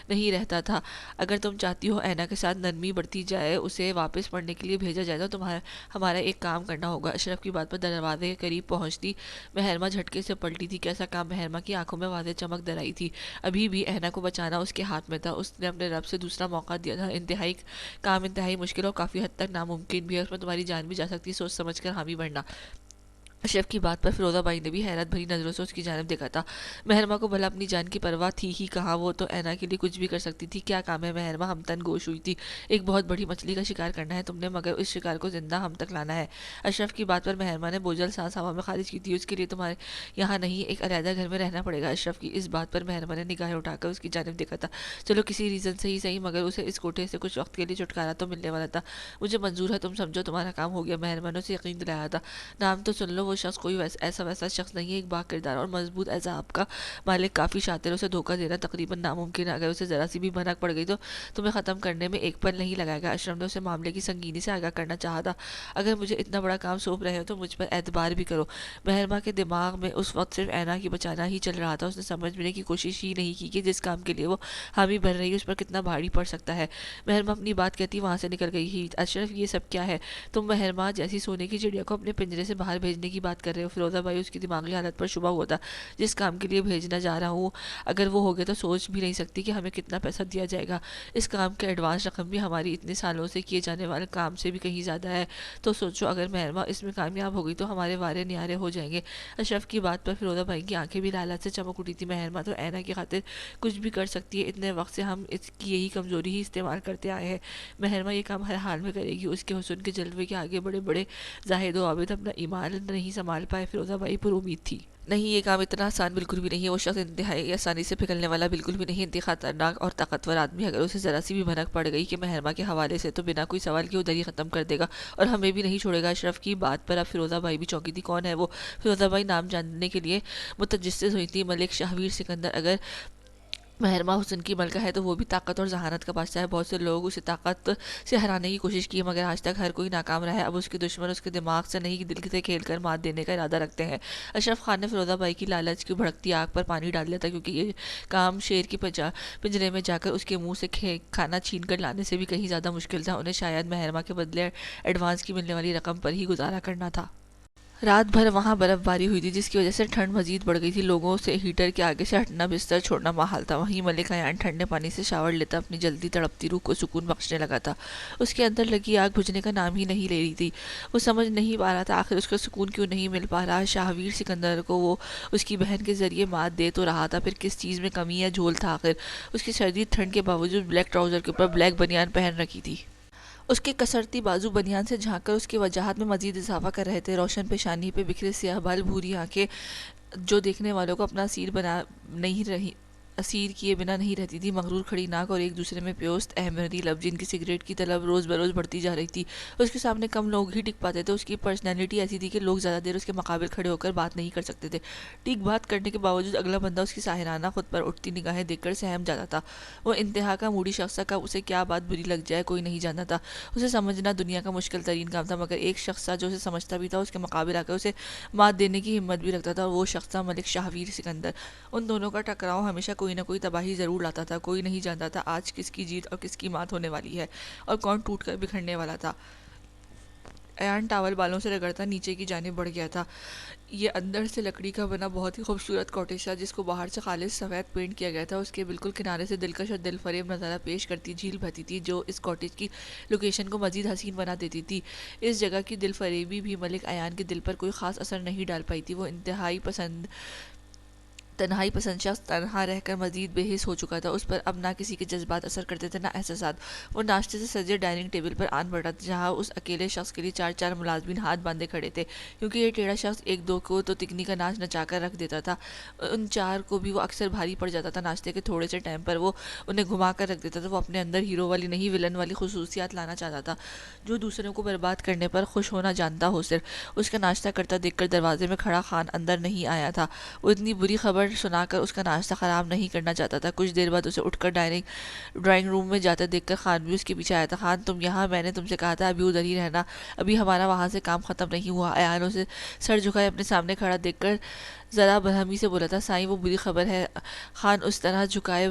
نہیں رہتا تھا۔ اگر تم چاہتی ہو اینا کے ساتھ نرمی برتی جائے، اسے واپس پڑھنے کے لیے بھیجا جائے، تو ہمارا ایک کام کرنا ہوگا۔ اشرف کی بات پر دروازے کے قریب پہنچتی مہرماں جھٹکے سے پلٹی تھی۔ کیسا کام؟ مہرماں کی آنکھوں میں واضح چمک در آئی تھی۔ ابھی بھی اینا کو بچانا اس کے ہاتھ میں تھا، اس نے اپنے رب سے دوسرا موقع دیا تھا، انتہائی مشکل اور کافی حد تک ناممکن بھی ہے، اس میں تمہاری جان بھی جا سکتی، سوچ سمجھ کر حامی بننا۔ اشرف کی بات پر فیروزہ بائی نے بھی حیرت بھری نظروں سے اس کی جانب دیکھا تھا۔ مہرماں کو بھلا اپنی جان کی پرواہ تھی ہی کہاں، وہ تو اینا کے لیے کچھ بھی کر سکتی تھی۔ کیا کام ہے؟ مہرماں ہمتن گوش ہوئی تھی۔ ایک بہت بڑی مچھلی کا شکار کرنا ہے تم نے، مگر اس شکار کو زندہ ہم تک لانا ہے۔ اشرف کی بات پر مہرماں نے بوجھل سانس ہوا میں خارج کی تھی، اس کے لیے تمہارے یہاں نہیں، ایک علیحدہ گھر میں رہنا پڑے گا۔ اشرف کی اس بات پر مہرماں نے نگاہیں اٹھا کر اس کی جانب دیکھا تھا، چلو کسی ریزن سے ہی صحیح، مگر اسے اس کوٹھے سے کچھ وقت کے لیے چھٹکارا تو ملنے والا تھا۔ مجھے منظور ہے، تم سمجھو تمہارا کام ہو گیا۔ مہربان نے اسے یقین دلایا تھا، نام تو سن لو، وہ شخص کوئی ایسا شخص نہیں ہے، ایک با کردار اور مضبوط اعصاب کا مالک، کافی شاطر ہے، اسے دھوکہ دینا تقریباً ناممکن ہے، اگر اسے ذرا سی بھی بھنک پڑ گئی تو تمہیں ختم کرنے میں ایک پل نہیں لگائے گا۔ اشرف نے اسے معاملے کی سنگینی سے آگاہ کرنا چاہا تھا، اگر مجھے اتنا بڑا کام سونپ رہے ہو تو مجھ پر اعتبار بھی کرو۔ مہرماں کے دماغ میں اس وقت صرف اینا کی بچانا ہی چل رہا تھا، اس نے سمجھنے کی کوشش ہی نہیں کی کہ جس کام کے لیے وہ حامی بن رہی ہے اس پر کتنا بھاری پڑ سکتا ہے۔ مہرماں اپنی بات کہتی وہاں سے نکل گئی ہی۔ اشرف یہ سب کیا ہے؟ تم مہرماں جیسی سونے کی چڑیا کو اپنے پنجرے سے باہر بھیجنے کی بات کر رہے ہو؟ فیروزہ بھائی اس کی دماغی حالت پر شبہ ہوا تھا، جس کام کے لیے بھیجنا جا رہا ہوں اگر وہ ہو گیا تو سوچ بھی نہیں سکتی کہ ہمیں کتنا پیسہ دیا جائے گا، اس کام کا ایڈوانس رقم بھی ہماری اتنے سالوں سے کیے جانے والے کام سے بھی کہیں زیادہ ہے، تو سوچو اگر مہرماں اس میں کامیاب ہو گئی تو ہمارے وارے نیارے ہو جائیں گے۔ اشرف کی بات پر فیروزہ بھائی کی آنکھیں بھی لالچ سے چمک اٹھی تھی، مہرماں تو اینا کی خاطر کچھ بھی کر سکتی ہے، اتنے وقت سے ہم اس کی یہی کمزوری ہی استعمال کرتے آئے ہیں، مہرماں یہ کام ہر حال میں کرے گی، اس کے حسن کے جلوے کے آگے بڑے بڑے زاہد و عابد اپنا ایمان نہیں نہیں سنبھال پائے فیروزہ بھائی پر امید تھی۔ نہیں، یہ کام اتنا آسان بالکل بھی نہیں ہے۔ وہ شخص انتہائی آسانی سے پگھلنے والا بالکل بھی نہیں، انتہائی خطرناک اور طاقتور آدمی۔ اگر اسے ذرا سی بھی بھنک پڑ گئی کہ مہرمہ کے حوالے سے تو بنا کوئی سوال کے ادھر ہی ختم کر دے گا اور ہمیں بھی نہیں چھوڑے گا۔ اشرف کی بات پر اب فیروزہ بھائی بھی چونکی تھی۔ کون ہے وہ؟ فیروزہ بھائی نام جاننے کے لیے متجسس ہوئی تھی۔ ملک شاہویر سکندر اگر مہرمہ حسن کی ملکہ ہے تو وہ بھی طاقت اور ذہانت کا بادشاہ ہے۔ بہت سے لوگ اسے طاقت سے ہرانے کی کوشش کی مگر آج تک ہر کوئی ناکام رہا ہے۔ اب اس کے دشمن اس کے دماغ سے نہیں دل سے کھیل کر مات دینے کا ارادہ رکھتے ہیں۔ اشرف خان نے فیروزہ بھائی کی لالچ کی بھڑکتی آگ پر پانی ڈال دیا تھا، کیونکہ یہ کام شیر کی پنجرے میں جا کر اس کے منہ سے کھانا چھین کر لانے سے بھی کہیں زیادہ مشکل تھا۔ انہیں شاید مہرمہ کے بدلے ایڈوانس کی ملنے والی رقم پر ہی گزارا کرنا تھا۔ رات بھر وہاں برف باری ہوئی تھی جس کی وجہ سے ٹھنڈ مزید بڑھ گئی تھی۔ لوگوں سے ہیٹر کے آگے سے ہٹنا، بستر چھوڑنا محال تھا۔ وہیں ملک ایان ٹھنڈے پانی سے شاور لیتا اپنی جلدی تڑپتی روح کو سکون بخشنے لگا تھا۔ اس کے اندر لگی آگ بجھنے کا نام ہی نہیں لے رہی تھی۔ وہ سمجھ نہیں پا رہا تھا آخر اس کو سکون کیوں نہیں مل پا رہا۔ شاہویر سکندر کو وہ اس کی بہن کے ذریعے مات دے تو رہا تھا، پھر کس چیز میں کمی یا جھول تھا آخر؟ اس کی شدید ٹھنڈ کے باوجود بلیک ٹراؤزر کے اوپر بلیک بنیان پہن رکھی تھی۔ اس کے کسرتی بازو بنیان سے جھانک کر اس کی وجاہت میں مزید اضافہ کر رہے تھے۔ روشن پیشانی پہ بکھرے سیاہ بال، بھوری آنکھیں جو دیکھنے والوں کو اپنا اسیر کیے بنا نہیں رہتی تھی، مغرور کھڑی ناک اور ایک دوسرے میں پیوست احمدی لب جن کی سگریٹ کی طلب روز بروز بڑھتی جا رہی تھی۔ اس کے سامنے کم لوگ ہی ٹک پاتے تھے۔ اس کی پرسنالٹی ایسی تھی کہ لوگ زیادہ دیر اس کے مقابل کھڑے ہو کر بات نہیں کر سکتے تھے۔ ٹھیک بات کرنے کے باوجود اگلا بندہ اس کی ساحرانہ خود پر اٹھتی نگاہیں دیکھ کر سہم جاتا تھا۔ وہ انتہا کا موڈی شخص تھا، کب اسے کیا بات بری لگ جائے کوئی نہیں جانتا تھا۔ اسے سمجھنا دنیا کا مشکل ترین کام تھا، مگر ایک شخص تھا جو اسے سمجھتا بھی تھا، اس کے مقابل آ کر اسے مات دینے کی ہمت بھی رکھتا تھا، اور وہ شخص تھا ملک شاہویر سکندر۔ ان دونوں کا ٹکراؤ ہمیشہ کوئی نہ کوئی تباہی ضرور لاتا تھا۔ کوئی نہیں جانتا تھا آج کس کی جیت اور کس کی مات ہونے والی ہے، اور کون ٹوٹ کر بکھرنے والا تھا۔ ایان ٹاول بالوں سے رگڑتا نیچے کی جانب بڑھ گیا تھا۔ یہ اندر سے لکڑی کا بنا بہت ہی خوبصورت کاٹیج تھا، جس کو باہر سے خالص سفید پینٹ کیا گیا تھا۔ اس کے بالکل کنارے سے دلکش اور دل فریب نظارہ پیش کرتی جھیل بہتی تھی، جو اس کاٹیج کی لوکیشن کو مزید حسین بنا دیتی تھی۔ اس جگہ کی دل فریبی بھی ملک ایان کے دل پر کوئی خاص اثر نہیں ڈال پائی تھی۔ وہ تنہائی پسند شخص تنہا رہ کر مزید بے حس ہو چکا تھا۔ اس پر اب نہ کسی کے جذبات اثر کرتے تھے نہ احساسات۔ وہ ناشتے سے سجے ڈائننگ ٹیبل پر آن بیٹھا تھا، جہاں اس اکیلے شخص کے لیے چار چار ملازمین ہاتھ باندھے کھڑے تھے، کیونکہ یہ ٹیڑھا شخص ایک دو کو تو تکنی کا ناچ نچا کر رکھ دیتا تھا، ان چار کو بھی وہ اکثر بھاری پڑ جاتا تھا۔ ناشتے کے تھوڑے سے ٹائم پر وہ انہیں گھما کر رکھ دیتا تھا۔ وہ اپنے اندر ہیرو والی نہیں ولن والی خصوصیات لانا چاہتا تھا، جو دوسروں کو برباد کرنے پر خوش ہونا جانتا ہو۔ صرف اس کا ناشتہ کرتا دیکھ کر دروازے میں کھڑا خان اندر نہیں آیا تھا۔ وہ اتنی بری خبر سنا کر اس کا ناشتہ خراب نہیں کرنا چاہتا تھا۔ کچھ دیر بعد اسے اٹھ کر ڈرائنگ روم میں جاتا دیکھ کر خان بھی اس کے پیچھے آیا تھا۔ خان، تم یہاں؟ میں نے تم سے کہا تھا ابھی ادھر ہی رہنا، ابھی ہمارا وہاں سے کام ختم نہیں ہوا۔ ایان اسے سر جھکائے اپنے سامنے کھڑا دیکھ کر ذرا برہمی سے بولا تھا، سائیں وہ بری خبر ہے۔ خان اس طرح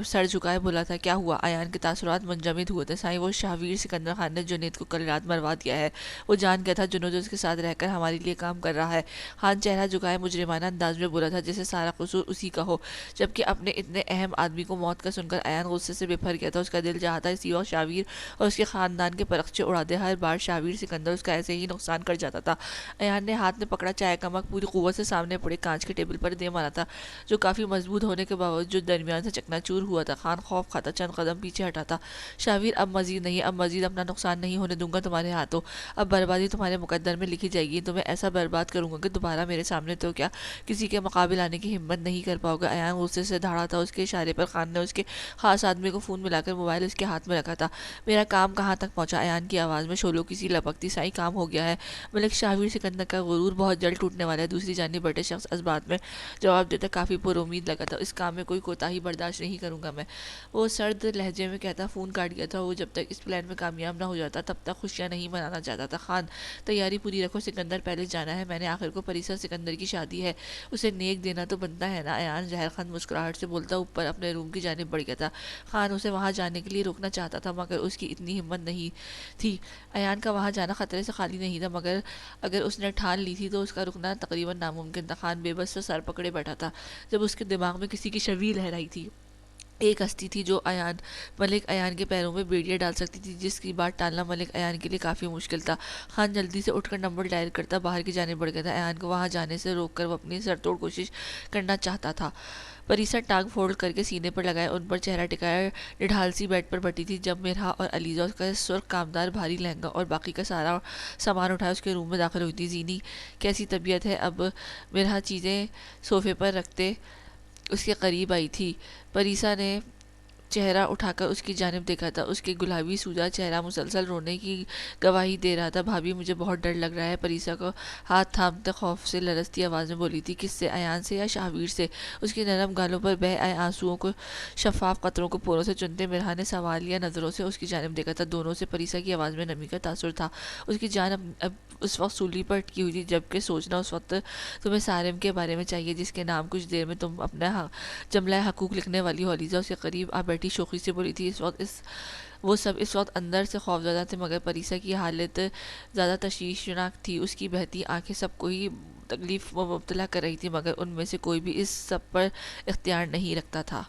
سر جھکائے بولا تھا، کیا ہوا؟ ایان کے تاثرات منجمد ہوئے تھے۔ سائیں وہ شاہویر سکندر خان نے جنید کو کل رات مروا دیا ہے۔ وہ جان گیا تھا جنید اس کے ساتھ رہ کر ہمارے لیے کام کر رہا ہے۔ خان چہرہ جھکائے مجرمانہ انداز میں بولا تھا، جیسے سارا قصور اسی کا ہو، جبکہ اپنے اتنے اہم آدمی کو موت کا سن کر ایان غصے سے بے پھر گیا تھا۔ اس کا دل چاہتا اسی وقت شاہویر اور اس کے خاندان کے پرخچے اڑا دے۔ ہر بار شاہویر سکندر اس کا ایسے ہی نقصان کر جاتا تھا۔ ایان نے ہاتھ میں پکڑا چائے کا مگ پوری قوت سے سامنے پڑے کانچ کے ٹیبل پر دے مارا تھا، جو کافی مضبوط ہونے کے باوجود درمیان سے چکنا چور ہوا تھا۔ خان خوف کھاتا چند قدم پیچھے ہٹا تھا۔ شاہویر، اب مزید نہیں، اب مزید اپنا نقصان نہیں ہونے دوں گا تمہارے ہاتھوں۔ اب بربادی تمہارے مقدر میں لکھی جائے گی۔ تمہیں ایسا برباد کروں گا کہ دوبارہ میرے سامنے تو کیا کسی کے مقابل آنے کی ہمت نہیں کر پاؤ گا۔ ایان غصے سے دھاڑا تھا۔ اس کے اشارے پر خان نے اس کے خاص آدمی کو فون ملا کر موبائل اس کے ہاتھ میں رکھا تھا۔ میرا کام کہاں تک پہنچا؟ ایان کی آواز میں شعلوں کی سی لپک تھی۔ سائیں، کام ہو گیا ہے۔ ملک شاہویر سکندر کا غرور بہت جلد ٹوٹنے والا ہے۔ دوسری جانب بڑے شخص اس بات میں جواب دیتا کافی پر امید لگا تھا، اس کام میں کوئی کوتاہی برداشت نہیں کروں گا میں۔ وہ سرد لہجے میں کہتا فون کاٹ گیا تھا۔ وہ جب تک اس پلان میں کامیاب نہ ہو جاتا تب تک خوشیاں نہیں منانا چاہتا تھا۔ خان، تیاری پوری رکھو، سکندر پیلس جانا ہے، میں نے آخر کو پریسا سکندر کی شادی ہے، اسے نیک دینا تو بنتا ہے نا۔ ایان زہر خند مسکراہٹ سے بولتا اوپر اپنے روم کی جانب بڑھ گیا تھا۔ خان اسے وہاں جانے کے لیے روکنا چاہتا تھا، مگر اس کی اتنی ہمت نہیں تھی۔ ایان کا وہاں جانا خطرے سے خالی نہیں تھا، مگر اگر اس نے ٹھان لی تھی تو اس کا رکنا تقریباً ناممکن تھا۔ خان بے بس سے سر پکڑے بیٹھا تھا، جب اس کے دماغ میں کسی کی چھوی لہرائی تھی۔ ایک ہستی تھی جو ملک ایان کے پیروں میں بیڑیاں ڈال سکتی تھی، جس کی بات ٹالنا ملک ایان کے لیے کافی مشکل تھا۔ خان جلدی سے اٹھ کر نمبر ڈائل کرتا باہر کی جانب بڑھ گیا تھا۔ ایان کو وہاں جانے سے روک کر وہ اپنی سر توڑ کوشش کرنا چاہتا تھا۔ پریسا ٹانگ فولڈ کر کے سینے پر لگائے ان پر چہرہ ٹکایا نڈھال سی بیڈ پر بیٹھی تھی جب مرہا اور علیزہ اس کا سرخ کامدار بھاری لہنگا اور باقی کا سارا سامان اٹھائے اس کے روم میں داخل ہوئی تھی۔ زینی کیسی طبیعت ہے؟ اب مرہا چیزیں صوفے پر رکھتے اس کے قریب آئی تھی۔ پریسا نے چہرہ اٹھا کر اس کی جانب دیکھا تھا۔ اس کے گلابی سوجا چہرہ مسلسل رونے کی گواہی دے رہا تھا۔ بھابھی مجھے بہت ڈر لگ رہا ہے، پریسا کو ہاتھ تھامتے خوف سے لرزتی آواز میں بولی تھی۔ کس سے؟ ایان سے یا شاہویر سے؟ اس کی نرم گالوں پر بہہ آئے آنسوؤں کو شفاف قطروں کو پوروں سے چنتے مرہا نے سوالیہ نظروں سے اس کی جانب دیکھا تھا۔ دونوں سے پریسا کی آواز میں نمی کا تاثر تھا۔ اس کی جان اب اس وقت سولی پر اٹکی ہوئی تھی جبکہ سوچنا اس وقت تمہیں سارم کے بارے میں چاہیے جس کے نام کچھ دیر میں تم اپنا جملہ حقوق لکھنے والی ہو۔ علیزہ اس کے قریب آ بیٹھی شوخی سے بولی تھی۔ وہ سب اس وقت اندر سے خوفزدہ تھے مگر پریسا کی حالت زیادہ تشویشناک تھی۔ اس کی بہتی آنکھیں سب کو ہی تکلیف میں مبتلا کر رہی تھی مگر ان میں سے کوئی بھی اس سب پر اختیار نہیں رکھتا تھا۔